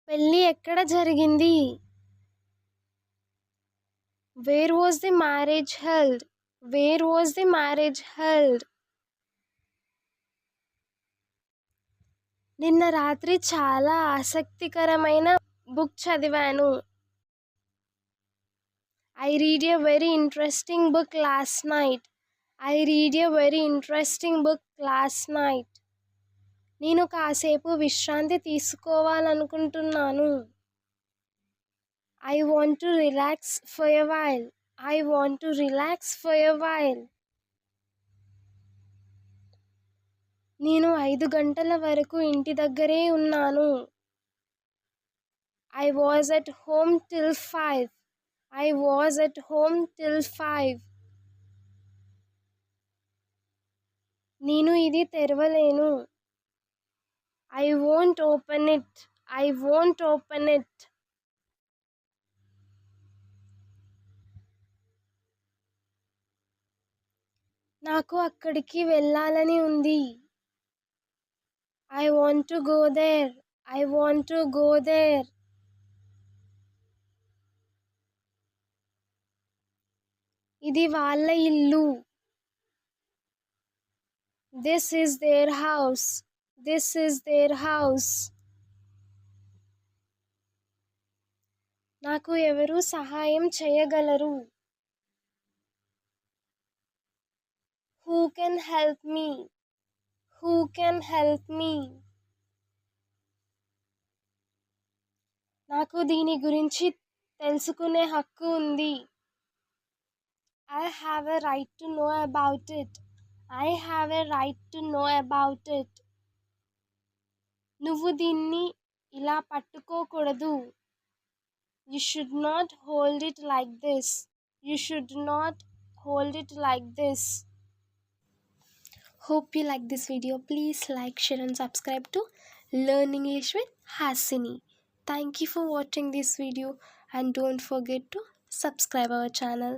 పెళ్లి ఎక్కడ జరిగింది? Where was the marriage held? Where was the marriage held? నిన్న రాత్రి చాలా ఆసక్తికరమైన బుక్ చదివాను. I read a very interesting book last night. I read a very interesting book last night. నేను కాసేపు విశ్రాంతి తీసుకోవాలనుకుంటున్నాను. I want to relax for a while. I want to relax for a while. నేను 5 గంటల వరకు ఇంటి దగ్గరే ఉన్నాను. I was at home till 5. I was at home till 5. నేను ఇది తెరవలేను. I won't open it. I won't open it. నాకు అక్కడికి వెళ్ళాలని ఉంది. I want to go there. I want to go there. ఇది వాళ్ళ ఇల్లు. This is their house. This is their house. నాకు ఎవరు సహాయం చేయగలరు? Who can help me? Who can help me? నాకు దీని గురించి తెలుసుకునే హక్కు ఉంది. I have a right to know about it. I have a right to know about it. నువ్వు దీన్ని ఇలా పట్టుకోకూడదు. You should not hold it like this. You should not hold it like this. Hope you like this video. Please like, share and subscribe to Learn English with Hasini. Thank you for watching this video and don't forget to subscribe our channel.